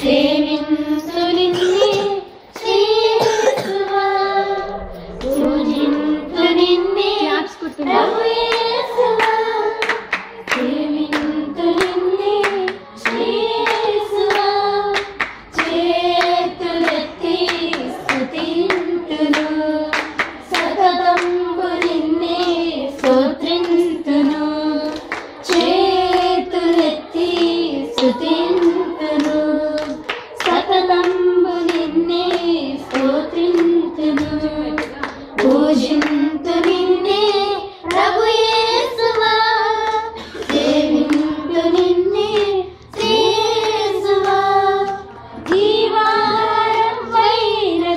సేవించు నిన్నే యేసువా, పూజించు నిన్నే ప్రభు యేసువా, సేవించు నిన్నే యేసువా, చేతులెత్తి స్తుతింతును, సతతంబు నిన్నే స్తోత్రింతును, చేతులెత్తి స్తుతింతును, సతతంబు నిన్నే స్తోత్రింతును, పూజింతు నిన్నే ప్రభు యేసువా, సేవింతు నిన్నే యేసువా, జీవాహారమైన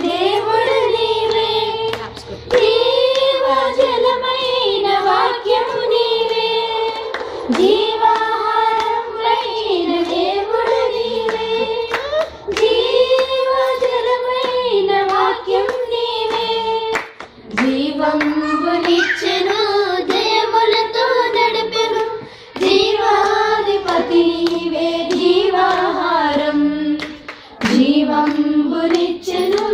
దేవుడు నీవే, జీవజలమైన వాక్యము నీవే, జీవాహారమైన దేవుడు నీవే, జీవజలమైన వాక్యం నీవే, జీవంబునిచ్చెను జయములతో నడిపెను, జీవాధిపతి నీవే జీవాహారం, జీవంబునిచ్చెను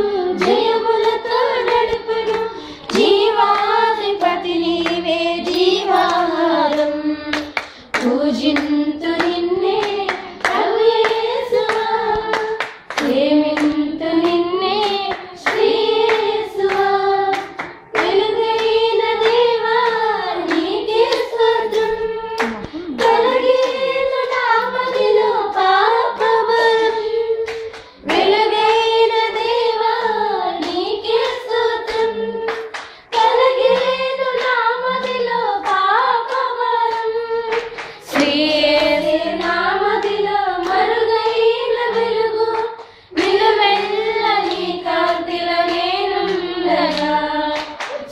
జయములతో నడిపెను, జీవాధిపతి నీవే జీవాహారం, పూజింతు నిన్నే ప్రభు యేసువా, సేవింతు నిన్నే యేసువా, వెలుగైన దేవా నీకే స్తోత్రం, తొలగేను నా మదిలో పాపభారం, వెలుగైన దేవా నీకే స్తోత్రం, తొలగేను నా మదిలో పాపభారం, శ్రీయేసు నామదిలో మరుగైన వెలుగు, నిలువెల్ల నీ కాంతిలో నేనుండగా,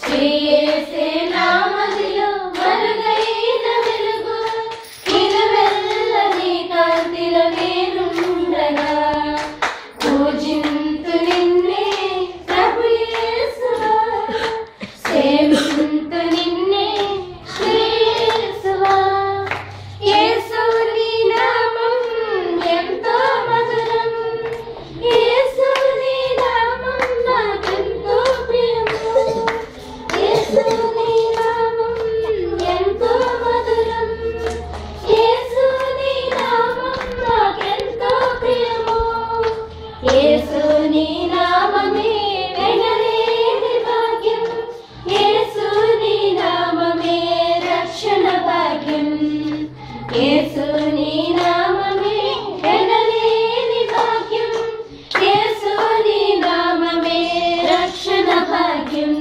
శ్రీయేసు నామదిలో మరుగైన వెలుగు, నిలువెల్ల నీ కాంతిలో నేనుండగా, పూజింతు నిన్నే ప్రభు యేసువా, సేవింతు నిన్నే యేసువా, యేసు నీ నామం ఎంతో మధురం, యేసు నీ నామం నాకెంతో ప్రియము, యేసు నీ నామం ఎంతో మధురం, యేసు నీ నామం నాకెంతో ప్రియము, యేసు నీ నామమే వెనలేని భాగ్యం, యేసు నీ నామమే రక్షణ భాగ్యం, యేసు నీ నామమే వెనలేని భాగ్యం, యేసు నీ నామమే రక్షణ భాగ్యం.